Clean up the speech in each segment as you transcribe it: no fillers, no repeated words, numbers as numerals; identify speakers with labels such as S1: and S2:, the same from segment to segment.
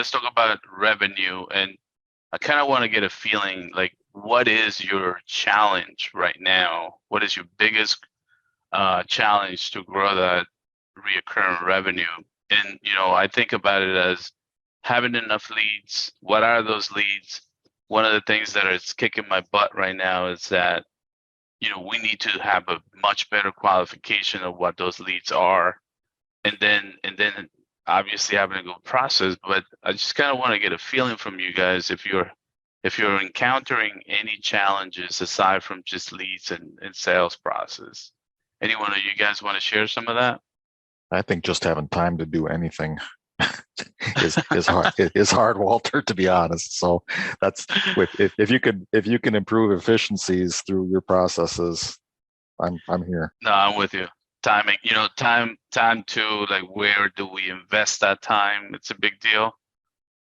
S1: let's talk about revenue, and I kind of want to get a feeling like what is your challenge right now? What is your biggest challenge to grow that reoccurring revenue? And I think about it as having enough leads. What are those leads? One of the things that is kicking my butt right now is that we need to have a much better qualification of what those leads are, and then obviously having a good process. But I just kind of want to get a feeling from you guys if you're encountering any challenges aside from just leads and sales process. Any one of you guys want to share some of that?
S2: I think just having time to do anything is hard. Is hard, Walter, to be honest. So that's if you can improve efficiencies through your processes, I'm here.
S1: No, I'm with you. Timing, time to like, where do we invest that time? It's a big deal.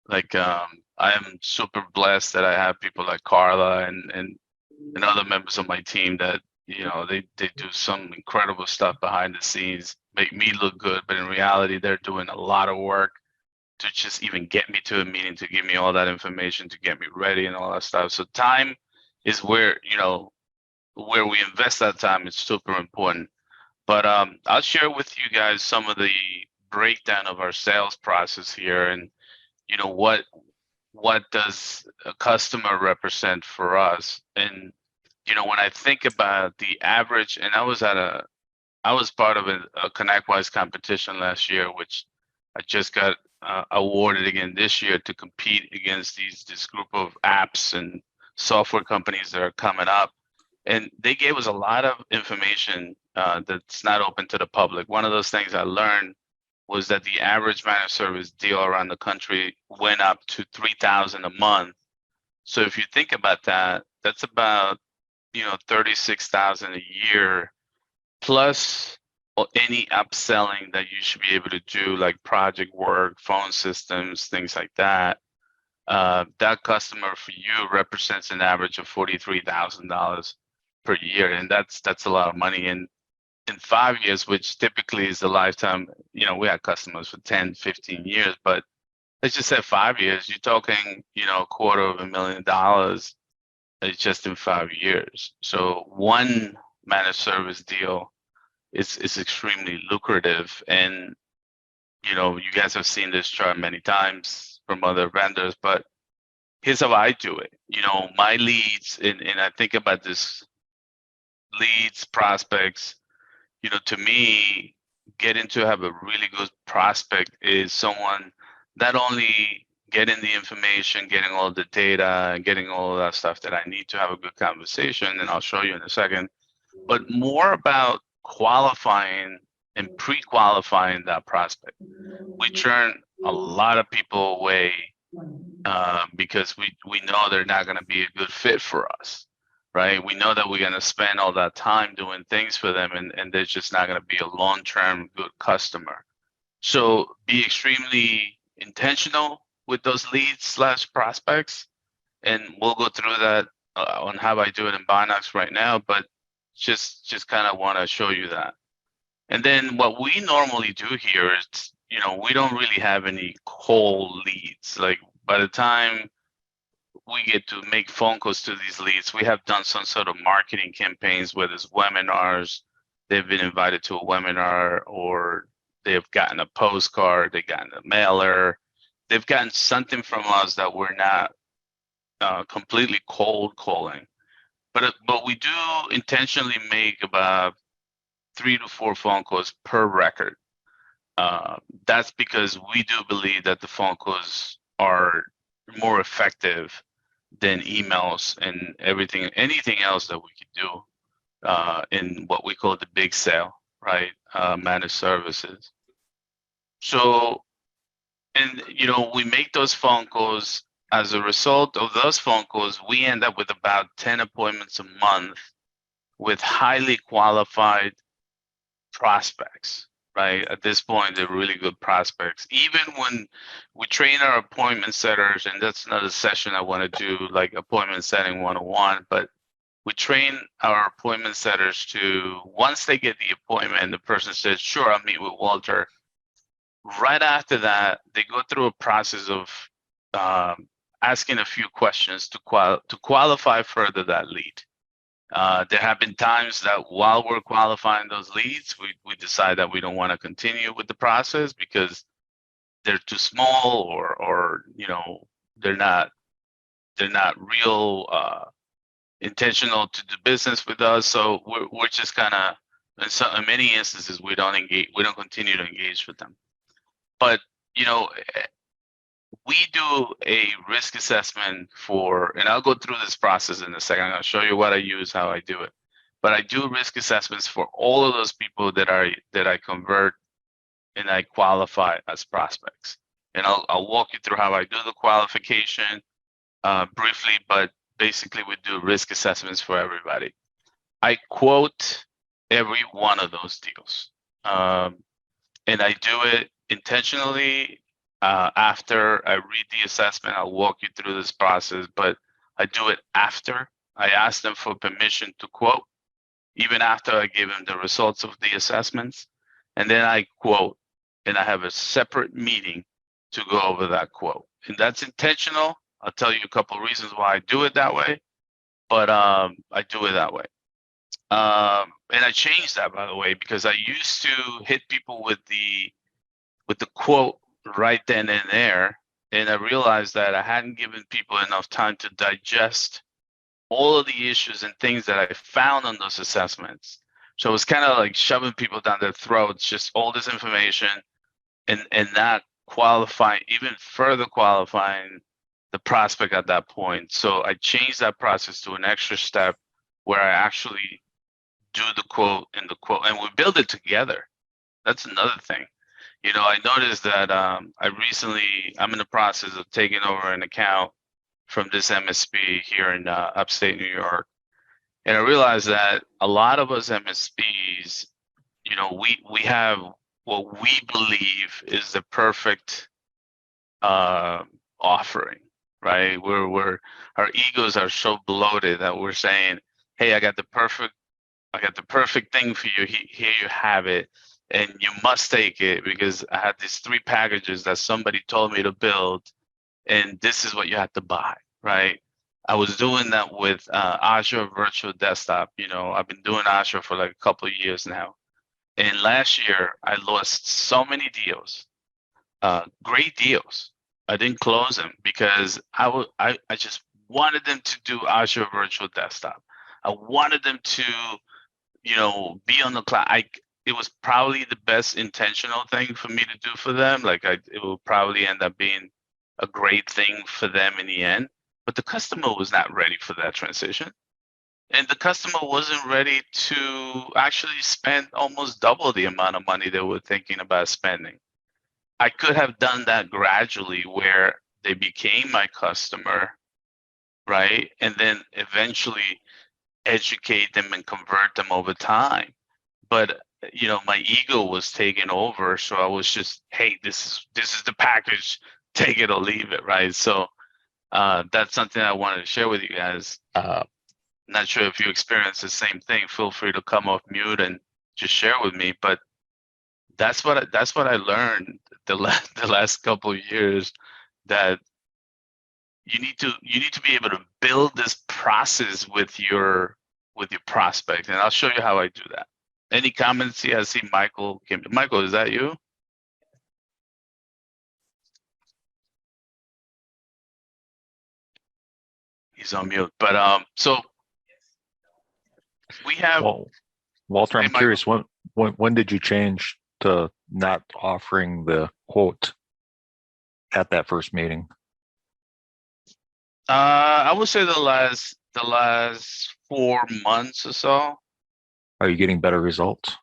S1: Like, I am super blessed that I have people like Carla and other members of my team that they do some incredible stuff behind the scenes, make me look good, but in reality they're doing a lot of work to just even get me to a meeting, to give me all that information, to get me ready and all that stuff. So time is where where we invest that time is super important. But I'll share with you guys some of the breakdown of our sales process here, and what does a customer represent for us. And when I think about the average, and I was part of a ConnectWise competition last year, which I just got awarded again this year to compete against this group of apps and software companies that are coming up. And they gave us a lot of information that's not open to the public. One of those things I learned was that the average managed service deal around the country went up to $3,000 a month. So if you think about that, that's about $36,000 a year, plus any upselling that you should be able to do, like project work, phone systems, things like that. That customer for you represents an average of $43,000 per year, and that's a lot of money. And in 5 years, which typically is a lifetime, we have customers for 10, 15 years, but let's just say 5 years, you're talking, $250,000. It's just in 5 years. So one managed service deal is extremely lucrative. And, you guys have seen this chart many times from other vendors, but here's how I do it. My leads, and I think about this leads, prospects, to me, getting to have a really good prospect is someone not only getting the information, getting all the data, and getting all of that stuff that I need to have a good conversation, and I'll show you in a second, but more about qualifying and pre-qualifying that prospect. We turn a lot of people away because we know they're not going to be a good fit for us, right? We know that we're going to spend all that time doing things for them, and they're just not going to be a long-term good customer. So be extremely intentional with those leads / prospects, and we'll go through that on how I do it in Binox right now, but just kind of want to show you that. And then what we normally do here is, we don't really have any cold leads. Like, by the time we get to make phone calls to these leads, we have done some sort of marketing campaigns, whether it's webinars, they've been invited to a webinar, or they've gotten a postcard, they've gotten a mailer, they've gotten something from us that we're not completely cold calling. But we do intentionally make about 3 to 4 phone calls per record. That's because we do believe that the phone calls are more effective than emails and anything else that we could do in what we call the big sale, right? Managed services. So, and we make those phone calls. As a result of those phone calls, we end up with about 10 appointments a month with highly qualified prospects, right? At this point, they're really good prospects. Even when we train our appointment setters, and that's another session I want to do, like appointment setting 101, but we train our appointment setters to, once they get the appointment, the person says, sure, I'll meet with Walter. Right after that, they go through a process of asking a few questions to qualify further that lead. There have been times that while we're qualifying those leads, we decide that we don't want to continue with the process because they're too small, or they're not real intentional to do business with us. So we're just kind of, in many instances, we don't continue to engage with them. But we do a risk assessment and I'll go through this process in a second. I'm going to show you what I use, how I do it. But I do risk assessments for all of those people that I convert and I qualify as prospects. And I'll walk you through how I do the qualification briefly, but basically we do risk assessments for everybody. I quote every one of those deals. And I do it intentionally. After I read the assessment, I'll walk you through this process, but I do it after I ask them for permission to quote, even after I give them the results of the assessments. And then I quote, and I have a separate meeting to go over that quote. And that's intentional. I'll tell you a couple of reasons why I do it that way, but I do it that way. And I changed that, by the way, because I used to hit people with the quote right then and there, and I realized that I hadn't given people enough time to digest all of the issues and things that I found on those assessments. So it was kind of like shoving people down their throats, just all this information, and not qualifying, even further qualifying the prospect at that point. So I changed that process to an extra step where I actually do the quote, and we build it together. That's another thing. I noticed that I'm in the process of taking over an account from this MSP here in upstate New York. And I realized that a lot of us MSPs, we have what we believe is the perfect offering, right? Our egos are so bloated that we're saying, hey, I got the perfect thing for you. Here you have it. And you must take it because I had these 3 packages that somebody told me to build, and this is what you have to buy, right? I was doing that with Azure Virtual Desktop. I've been doing Azure for like a couple of years now. And last year, I lost so many deals, great deals. I didn't close them because I just wanted them to do Azure Virtual Desktop. I wanted them to, be on the cloud. It was probably the best intentional thing for me to do for them. It will probably end up being a great thing for them in the end. But the customer was not ready for that transition. And the customer wasn't ready to actually spend almost double the amount of money they were thinking about spending. I could have done that gradually where they became my customer, right? And then eventually educate them and convert them over time. But my ego was taking over, so I was just, hey, this is the package, take it or leave it, right? So that's something I wanted to share with you guys. Not sure if you experience the same thing. Feel free to come off mute and just share with me. But that's what I learned the last couple of years, that you need to be able to build this process with your prospect, and I'll show you how I do that. Any comments here? I see Michael came. Michael, is that you? He's on mute. But so we have.
S2: Well, Walter,
S1: Hey,
S2: I'm curious, when did you change to not offering the quote at that first meeting?
S1: I would say the last 4 months or so.
S2: Are you getting better results?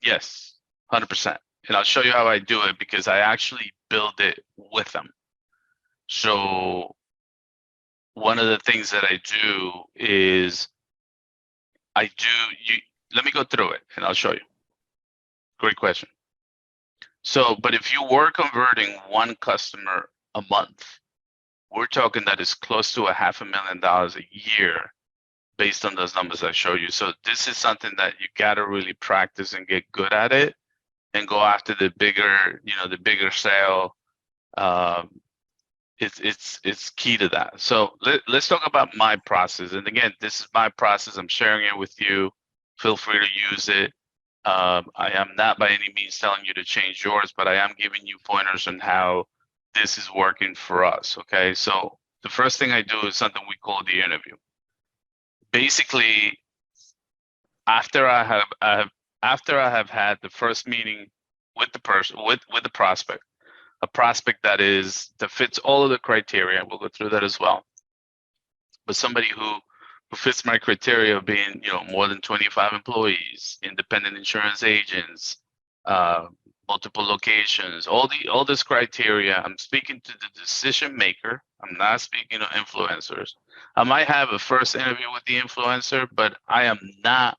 S1: Yes, 100%. And I'll show you how I do it because I actually build it with them. So one of the things that I do is let me go through it and I'll show you. Great question. So, but if you were converting 1 customer a month, we're talking that is close to $500,000 a year based on those numbers I show you. So this is something that you got to really practice and get good at it. and go after the bigger, the bigger sale. Um, it's key to that. So let's talk about my process. And again, this is my process. I'm sharing it with you. Feel free to use it. I am not by any means telling you to change yours, but I am giving you pointers on how this is working for us. Okay. So the first thing I do is something we call the interview. Basically, after after I have had the first meeting with the person, with the prospect, a prospect that fits all of the criteria. We'll go through that as well. But somebody who fits my criteria of being, more than 25 employees, independent insurance agents, uh, multiple locations, all this criteria. I'm speaking to the decision maker. I'm not speaking to influencers. I might have a first interview with the influencer, but I am not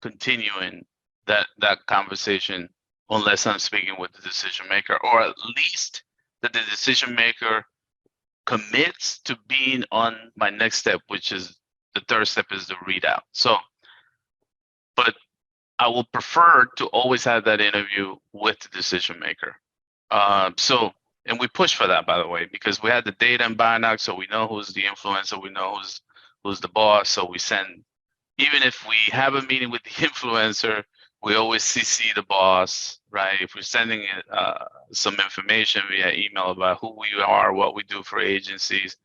S1: continuing that conversation unless I'm speaking with the decision maker, or at least that the decision maker commits to being on my next step, which is the third step, is the readout. So, but I will prefer to always have that interview with the decision maker. And we push for that, by the way, because we had the data in Binox, so we know who's the influencer, we know who's the boss. So we send, even if we have a meeting with the influencer, we always CC the boss, right? If we're sending some information via email about who we are, what we do for agencies,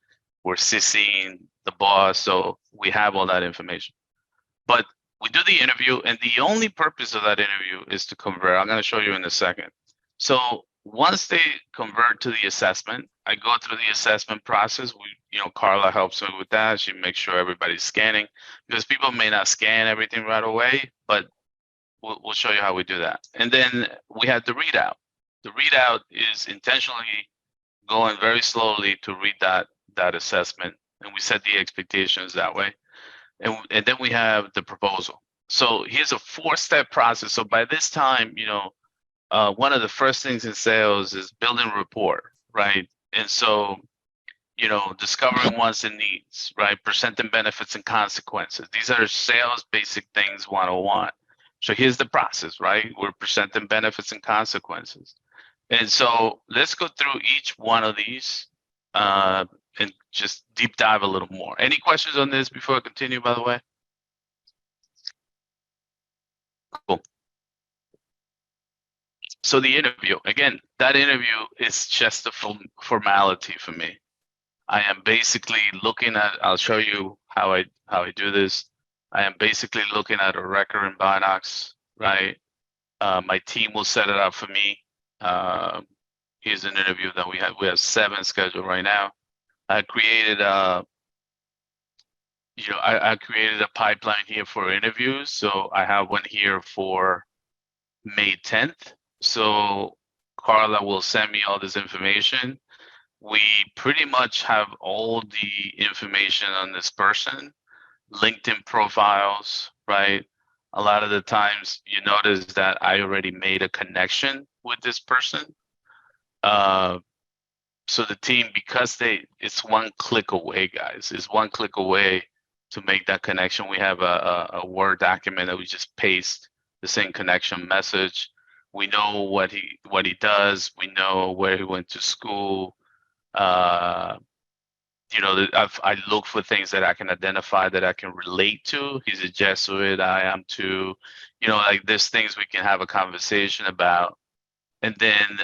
S1: we're CCing the boss, so we have all that information. But we do the interview, and the only purpose of that interview is to convert. I'm going to show you in a second. So once they convert to the assessment, I go through the assessment process. Carla helps me with that. She makes sure everybody's scanning, because people may not scan everything right away, but we'll show you how we do that. And then we have the readout. The readout is intentionally going very slowly to read that assessment, and we set the expectations that way. And then we have the proposal. So here's a 4-step process. So by this time, one of the first things in sales is building rapport, right? And so, discovering wants and needs, right? Presenting benefits and consequences. These are sales basic things 101. So here's the process, right? We're presenting benefits and consequences. And so let's go through each one of these and just deep dive a little more. Any questions on this before I continue, by the way? Cool. So the interview, again, that interview is just a formality for me. I am basically looking at, I'll show you how I do this. I am basically looking at a record in Binox, right? My team will set it up for me. Here's an interview that we have. We have 7 scheduled right now. I created I created a pipeline here for interviews. So I have one here for May 10th. So Carla will send me all this information. We pretty much have all the information on this person, LinkedIn profiles, right? A lot of the times you notice that I already made a connection with this person. So the team, because it's one click away, guys. It's one click away to make that connection. We have a Word document that we just paste the same connection message. We know what he does. We know where he went to school. I look for things that I can identify, that I can relate to. He's a Jesuit. I am too. Like there's things we can have a conversation about. And then,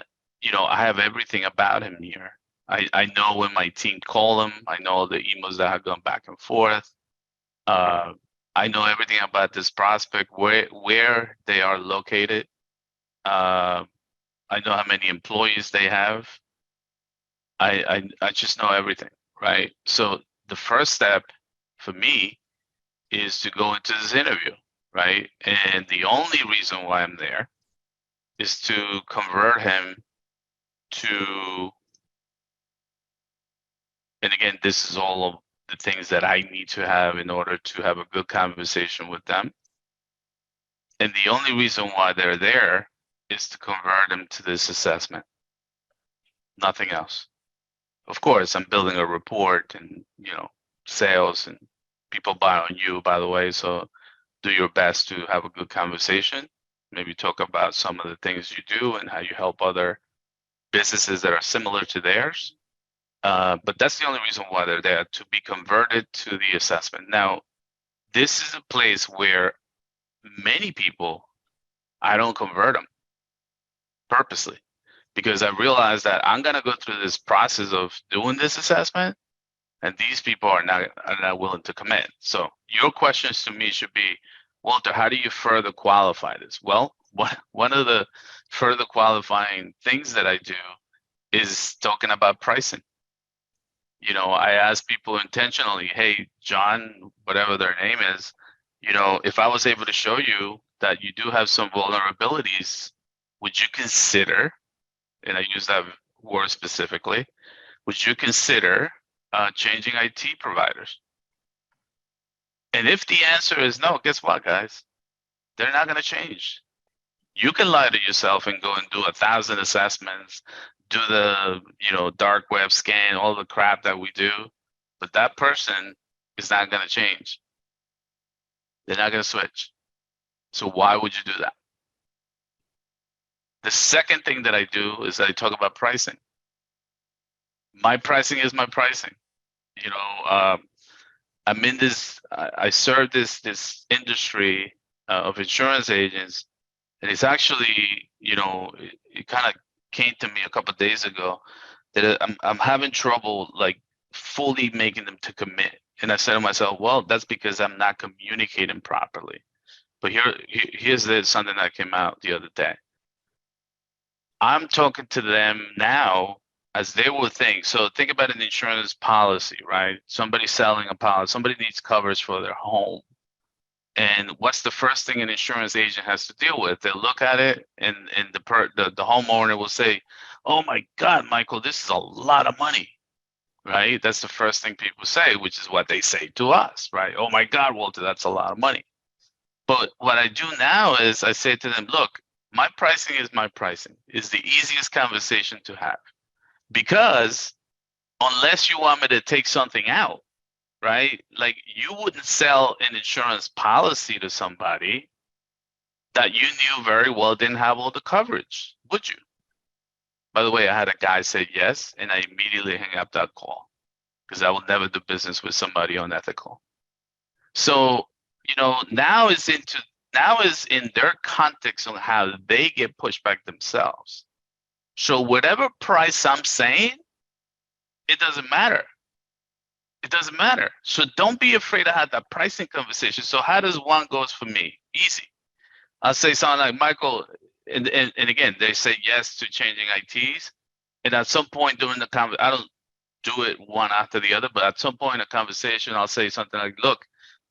S1: I have everything about him here. I know when my team call him. I know the emails that have gone back and forth. I know everything about this prospect, where they are located. I know how many employees they have. I just know everything, right? So the first step for me is to go into this interview, right? And the only reason why I'm there is to convert him to, and again, this is all of the things that I need to have in order to have a good conversation with them. And the only reason why they're there is to convert them to this assessment, nothing else. Of course, I'm building a report and, sales, and people buy on you, by the way. So do your best to have a good conversation. maybe talk about some of the things you do and how you help other businesses that are similar to theirs. But that's the only reason why they're there, to be converted to the assessment. Now, this is a place where many people, I don't convert them purposely, because I realize that I'm gonna go through this process of doing this assessment, and these people are not willing to commit. So your questions to me should be, Walter, how do you further qualify this? Well, one of the further qualifying things that I do is talking about pricing. You know, I ask people intentionally, hey, John, whatever their name is, you know, if I was able to show you that you do have some vulnerabilities, would you consider, and I use that word specifically, would you consider changing IT providers? And if the answer is no, guess what, guys? They're not going to change. You can lie to yourself and go and do 1,000 assessments, do the, you know, dark web scan, all the crap that we do, but that person is not going to change. They're not going to switch. So why would you do that? The second thing that I do is I talk about pricing. My pricing is my pricing. You know, I'm in this. I serve this industry of insurance agents, and it's actually, you know, it kind of came to me a couple of days ago that I'm having trouble like fully making them to commit. And I said to myself, well, that's because I'm not communicating properly. But here's something that came out the other day. I'm talking to them now as they will think. So think about an insurance policy, right? Somebody selling a policy, somebody needs coverage for their home. And what's the first thing an insurance agent has to deal with? They look at it, and the homeowner will say, "Oh my God, Michael, this is a lot of money," right? That's the first thing people say, which is what they say to us, right? "Oh my God, Walter, that's a lot of money." But what I do now is I say to them, "Look, my pricing is my pricing. It's the easiest conversation to have, because unless you want me to take something out, right? Like, you wouldn't sell an insurance policy to somebody that you knew very well didn't have all the coverage, would you?" By the way, I had a guy say yes, and I immediately hang up that call because I will never do business with somebody unethical. So, you know, now is in their context on how they get pushed back themselves. So whatever price I'm saying, it doesn't matter. It doesn't matter. So don't be afraid to have that pricing conversation. So how does one goes for me? Easy. I'll say something like, Michael, and again, they say yes to changing ITs. And at some point during the conversation, I don't do it one after the other, but at some point in a conversation, I'll say something like, look,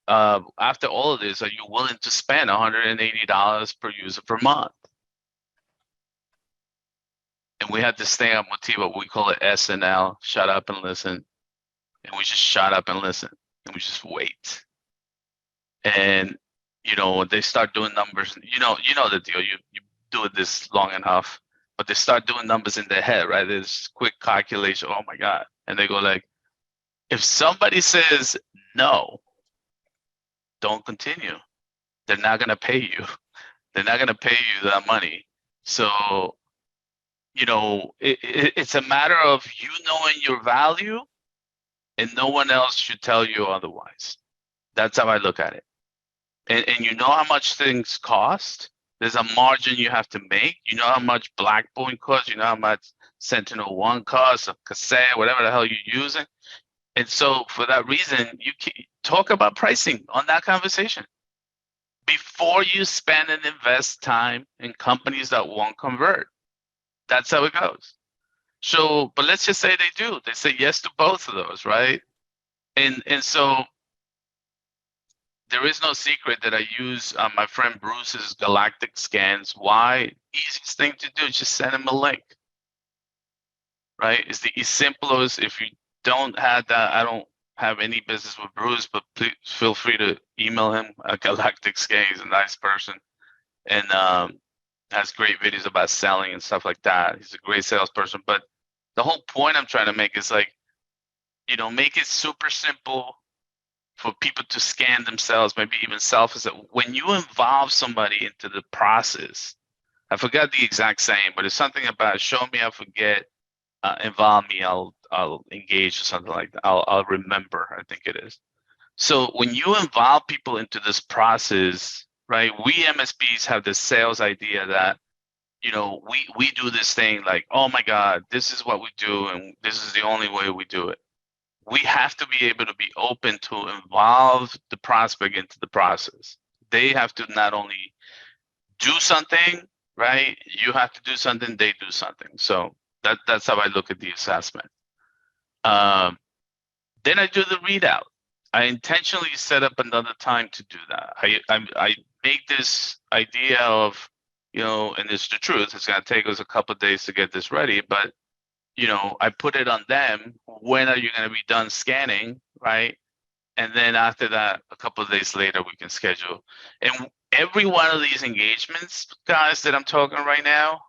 S1: after all of this, are you willing to spend $180 per user per month? And we had this thing at Motiva, we call it SNL, shut up and listen. And we just shut up and listen, and we just wait. And, you know, they start doing numbers, you know the deal, you do this long enough, but they start doing numbers in their head, right? There's quick calculation, oh my God. And they go like, if somebody says no, don't continue. They're not gonna pay you. They're not gonna pay you that money. So, you know, it's a matter of you knowing your value, and no one else should tell you otherwise. That's how I look at it. And you know how much things cost. There's a margin you have to make. You know how much Blackpoint costs. You know how much Sentinel-1 costs, a cassette, whatever the hell you're using. And so for that reason, you can talk about pricing on that conversation before you spend and invest time in companies that won't convert. That's how it goes. So, but let's just say they do. They say yes to both of those, right? And so there is no secret that I use my friend Bruce's galactic scans. Why? Easiest thing to do is just send him a link, right? It's the simplest. If you don't have that, I don't have any business with Bruce, but please feel free to email him at Galactic Scan. He's a nice person, and has great videos about selling and stuff like that. He's a great salesperson. But the whole point I'm trying to make is, like, you know, make it super simple. for people to scan themselves, maybe even self-assess. When you involve somebody into the process, I forgot the exact saying, but it's something about show me, I forget, involve me, I'll engage, or something like that. I'll remember, I think it is. So when you involve people into this process, right? We MSPs have this sales idea that, you know, we do this thing like, oh my God, this is what we do, and this is the only way we do it. We have to be able to be open to involve the prospect into the process. They have to not only do something, right? You have to do something, they do something. So that's how I look at the assessment. Then I do the readout. I intentionally set up another time to do that. I make this idea of, you know, and it's the truth, it's gonna take us a couple of days to get this ready, but you know, I put it on them. When are you gonna be done scanning, right? And then after that, a couple of days later, we can schedule. And every one of these engagements, guys, that I'm talking right now,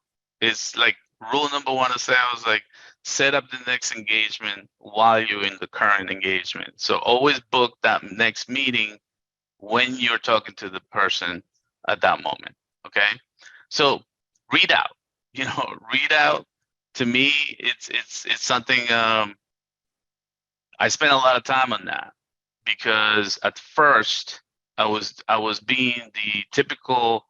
S1: is like rule number one of sales, like set up the next engagement while you're in the current engagement. So always book that next meeting when you're talking to the person at that moment. Okay. So read out, you know, read out, to me, it's something I spent a lot of time on that, because at first I was being the typical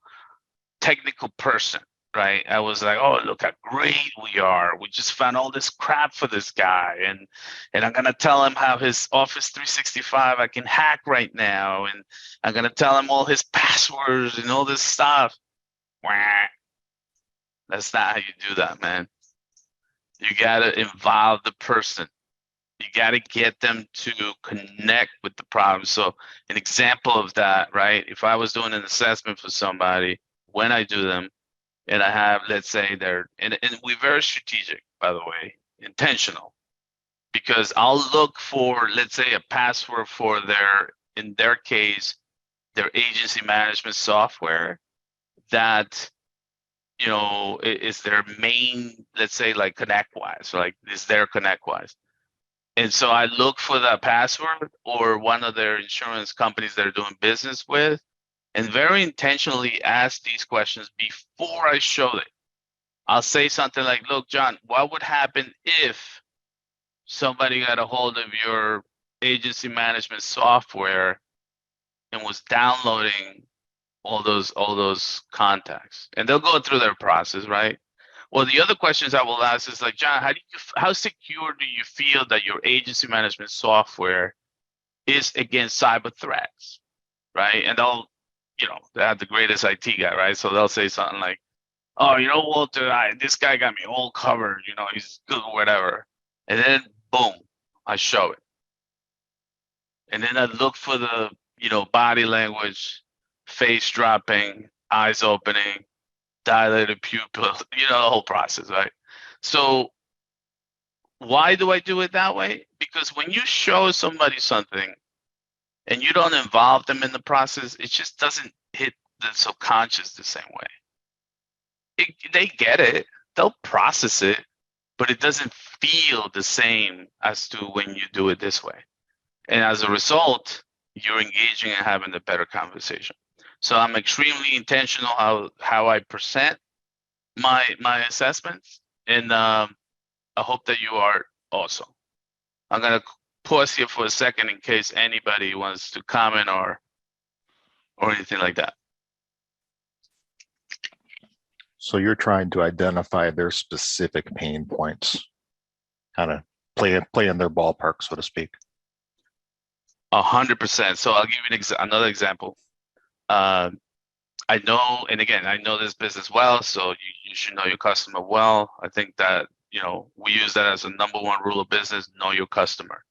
S1: technical person, right? I was like, oh, look how great we are. We just found all this crap for this guy, and I'm gonna tell him how his Office 365 I can hack right now, and I'm gonna tell him all his passwords and all this stuff. Wah. That's not how you do that, man. You gotta involve the person. You got to get them to connect with the problem. So an example of that, right? If I was doing an assessment for somebody, when I do them, and I have, let's say and we're very strategic, by the way, intentional, because I'll look for, let's say, a password for in their case, their agency management software that, you know, is their main, let's say, like ConnectWise, like is their ConnectWise. And so I look for that password or one of their insurance companies they're doing business with, and very intentionally ask these questions before I show it. I'll say something like, look, John, what would happen if somebody got a hold of your agency management software and was downloading all those contacts? And they'll go through their process, right? Well, the other questions I will ask is like, John, how secure do you feel that your agency management software is against cyber threats, right? And they have the greatest IT guy, right? So they'll say something like, oh, you know, Walter, this guy got me all covered, you know, he's good, whatever. And then boom, I show it. And then I look for the, you know, body language, face dropping, eyes opening, dilated pupil, you know, the whole process, right? So why do I do it that way? Because when you show somebody something and you don't involve them in the process, it just doesn't hit the subconscious the same way. They get it, they'll process it, but it doesn't feel the same as to when you do it this way. And as a result, you're engaging and having a better conversation. So I'm extremely intentional how I present my assessments, and I hope that you are also. I'm gonna pause here for a second in case anybody wants to comment or anything like that.
S2: So you're trying to identify their specific pain points, kind of play in their ballpark, so to speak.
S1: 100%. So I'll give you another example. I know, and again, I know this business well, so you should know your customer well. I think that, you know, we use that as a number one rule of business: know your customer.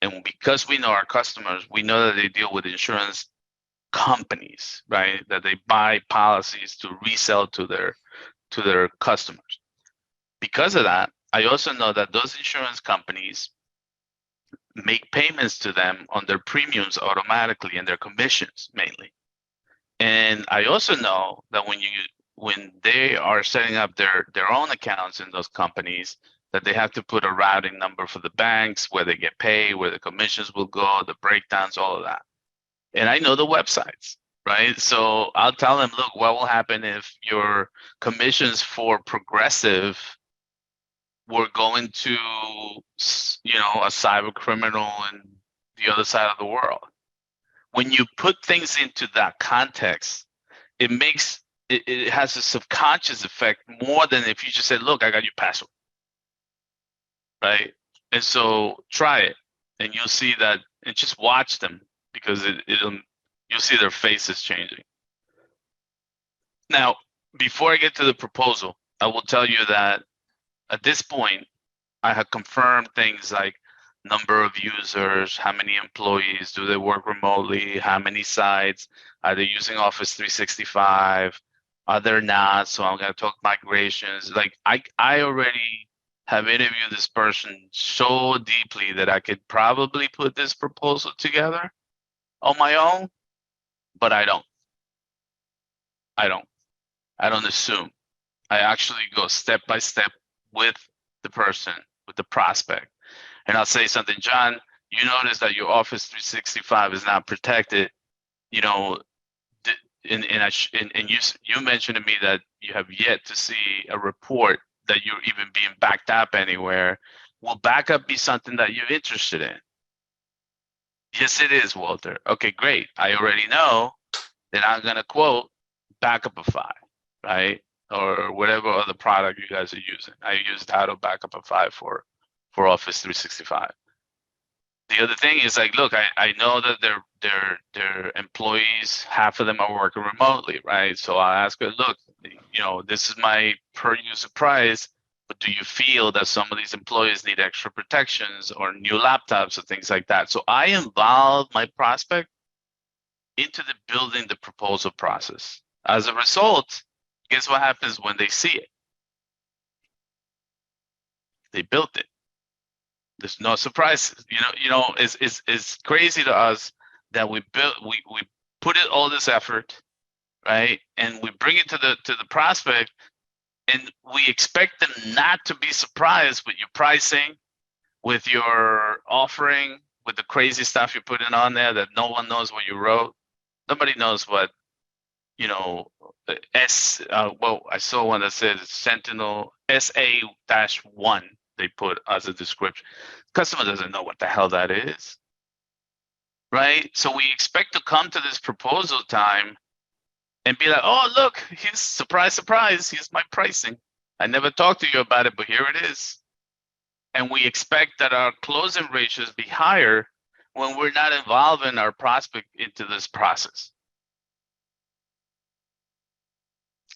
S1: And because we know our customers, we know that they deal with insurance companies, right? That they buy policies to resell to their customers. Because of that, I also know that those insurance companies make payments to them on their premiums automatically and their commissions mainly. And I also know that when they are setting up their own accounts in those companies, that they have to put a routing number for the banks, where they get paid, where the commissions will go, the breakdowns, all of that. And I know the websites, right? So I'll tell them, look, what will happen if your commissions for Progressive were going to, you know, a cyber criminal in the other side of the world? When you put things into that context, it makes it has a subconscious effect more than if you just said, look, I got your password, right? And so try it, and you'll see that, and just watch them, because you'll see their faces changing. Now, before I get to the proposal, I will tell you that at this point, I have confirmed things like number of users, how many employees, do they work remotely, how many sites, are they using Office 365, are they not? So I'm gonna talk migrations. Like I already have interviewed this person so deeply that I could probably put this proposal together on my own, but I don't. I don't assume. I actually go step by step with the person, with the prospect. And I'll say something, John, you notice that your Office 365 is not protected, you know, and you mentioned to me that you have yet to see a report that you're even being backed up anywhere. Will backup be something that you're interested in? Yes, it is, Walter. Okay, great. I already know that I'm gonna quote Backupify, right? Or whatever other product you guys are using. I use Datto Backupify for Office 365. The other thing is, like, look, I know that their employees, half of them are working remotely, right? So I ask her, look, you know, this is my per user price, but do you feel that some of these employees need extra protections or new laptops or things like that? So I involve my prospect into the building the proposal process. As a result, guess what happens when they see it? They built it. There's no surprises. You know, it's crazy to us that we put in all this effort, right? And we bring it to the prospect, and we expect them not to be surprised with your pricing, with your offering, with the crazy stuff you're putting on there that no one knows what you wrote. Nobody knows what, you know, well, I saw one that said Sentinel SA-1 they put as a description. Customer doesn't know what the hell that is, right? So we expect to come to this proposal time and be like, oh, look, here's surprise, surprise, here's my pricing. I never talked to you about it, but here it is. And we expect that our closing ratios be higher when we're not involving our prospect into this process.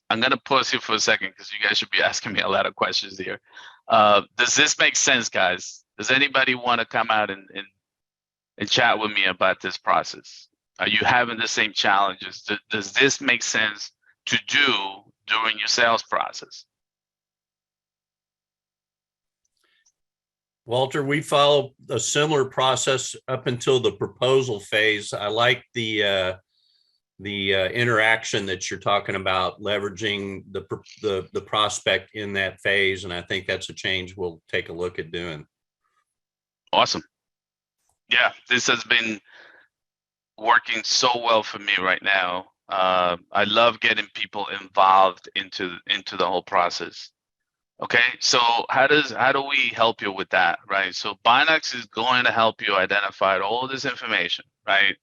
S1: I'm gonna pause here for a second because you guys should be asking me a lot of questions here. Does this make sense, guys? Does anybody want to come out and chat with me about this process? Are you having the same challenges? Does this make sense to do during your sales process?
S3: Walter, we follow a similar process up until the proposal phase. I like the interaction that you're talking about, leveraging the prospect in that phase, and I think that's a change we'll take a look at doing. Awesome.
S1: Yeah, this has been working so well for me right now. I love getting people involved into the whole process. Okay, so how do we help you with that, right? So Binox is going to help you identify all this information, right?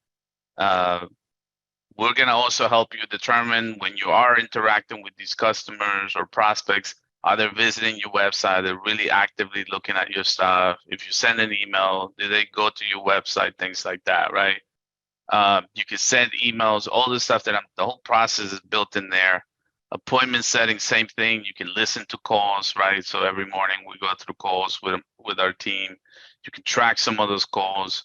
S1: We're going to also help you determine when you are interacting with these customers or prospects, are they visiting your website? They're really actively looking at your stuff. If you send an email, do they go to your website? Things like that, right? You can send emails, all the stuff the whole process is built in there. Appointment setting, same thing. You can listen to calls, right? So every morning we go through calls with our team. You can track some of those calls.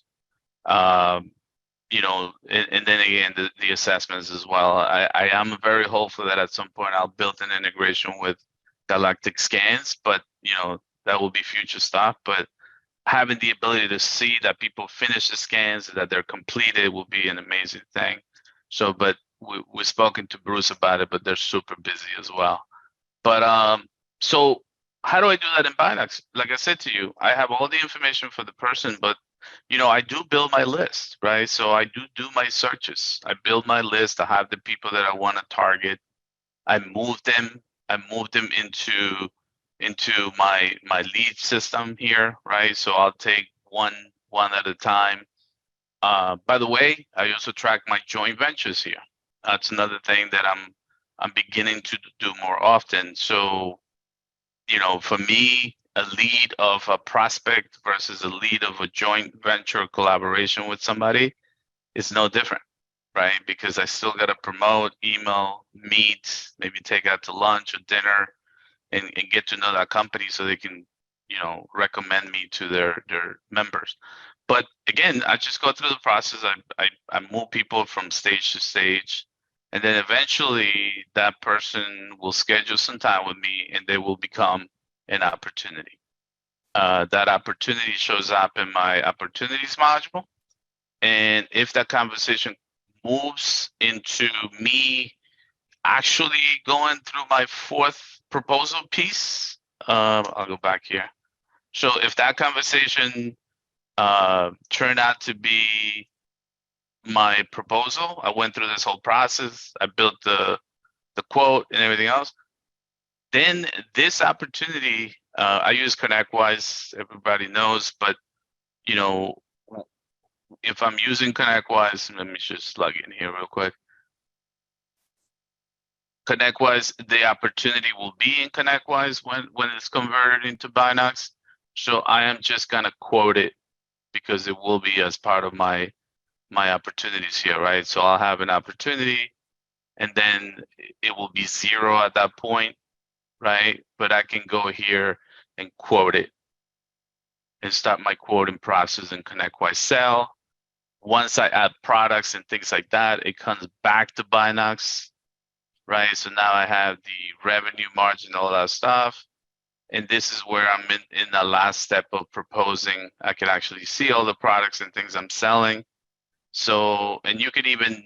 S1: You know, and then again, the assessments as well. I am very hopeful that at some point I'll build an integration with Galactic Scans, but you know, that will be future stuff. But having the ability to see that people finish the scans, that they're completed, will be an amazing thing. So, but we've spoken to Bruce about it, but they're super busy as well. But so How do I do that in Binox? Like I said to you, I have all the information for the person, but I do build my list, right? So I do my searches. I build my list. I have the people that I want to target. I move them. I move them into my lead system here, right? So I'll take one at a time. By the way, I also track my joint ventures here. That's another thing that I'm beginning to do more often. So, for me, a lead of a prospect versus a lead of a joint venture collaboration with somebody is no different, right? Because I still got to promote, email, meet, maybe take out to lunch or dinner, and get to know that company so they can, recommend me to their members. But again, I just go through the process. I move people from stage to stage, and then eventually that person will schedule some time with me, and they will become an opportunity. That opportunity shows up in my opportunities module, and if that conversation moves into me actually going through my fourth proposal piece, I'll go back here. So if that conversation turned out to be my proposal, I went through this whole process, I built the quote and everything else, then this opportunity, I use ConnectWise, everybody knows, but if I'm using ConnectWise, let me just log in here real quick. ConnectWise, the opportunity will be in ConnectWise when it's converted into Binox. So I am just gonna quote it because it will be as part of my opportunities here, right? So I'll have an opportunity, and then it will be 0 at that point, right? But I can go here and quote it and start my quoting process in ConnectWise Sell. Once I add products and things like that, it comes back to Binox, right? So now I have the revenue margin, all that stuff. And this is where I'm in the last step of proposing. I can actually see all the products and things I'm selling. So, and you can even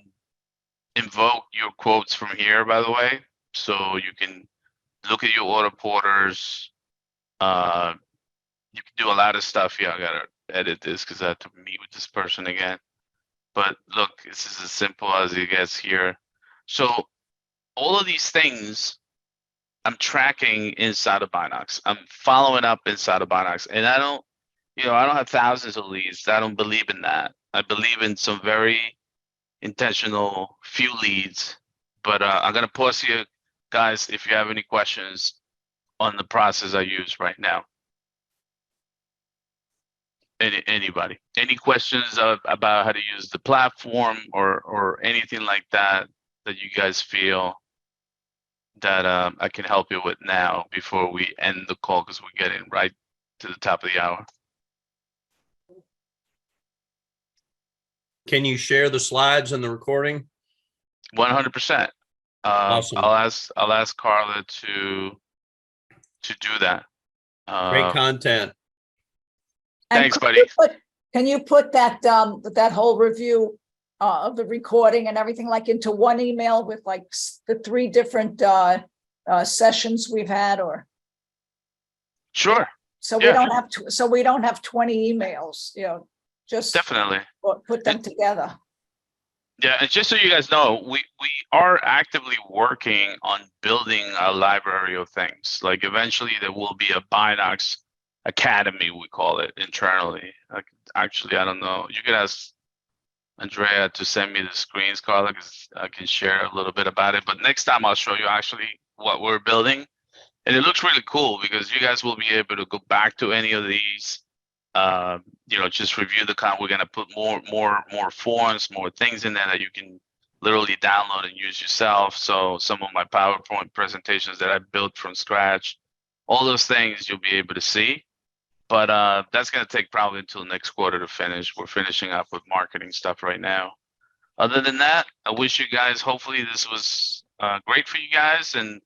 S1: invoke your quotes from here, by the way. So you can look at your order porters. You can do a lot of stuff here. I gotta edit this because I have to meet with this person again. But look, this is as simple as it gets here. So all of these things I'm tracking inside of Binox. I'm following up inside of Binox, and I don't have thousands of leads. I don't believe in that. I believe in some very intentional few leads. But I'm gonna pause here, guys, if you have any questions on the process I use right now. Anybody? Any questions about how to use the platform or anything like that you guys feel that I can help you with now before we end the call, because we're getting right to the top of the hour.
S3: Can you share the slides and the recording?
S1: 100%.
S3: Awesome.
S1: I'll ask Carla to do that.
S3: Great content.
S1: Thanks, buddy.
S4: Can you put that that whole review of the recording and everything like into one email with like the 3 different sessions we've had, or?
S1: Sure.
S4: So we don't have to, so we don't have 20 emails, just
S1: Definitely
S4: put them together.
S1: Yeah, and just so you guys know, we are actively working on building a library of things. Like eventually there will be a Binox Academy, we call it internally. Actually, I don't know. You could ask Andrea to send me the screens, Carla, because I can share a little bit about it. But next time I'll show you actually what we're building. And it looks really cool because you guys will be able to go back to any of these, just review the content. We're gonna put more forms, more things in there that you can literally download and use yourself. So some of my PowerPoint presentations that I built from scratch, all those things you'll be able to see. But that's gonna take probably until next quarter to finish. We're finishing up with marketing stuff right now. Other than that, I wish you guys, hopefully this was great for you guys, and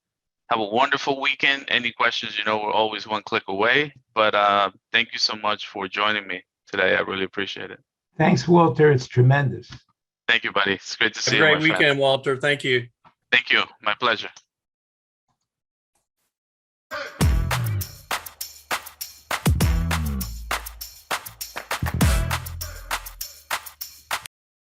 S1: have a wonderful weekend. Any questions, we're always one click away. But thank you so much for joining me today. I really appreciate it.
S5: Thanks, Walter. It's tremendous.
S1: Thank you, buddy. It's great to see
S3: Have a
S1: you.
S3: great weekend, Walter. Thank you.
S1: Thank you. My pleasure.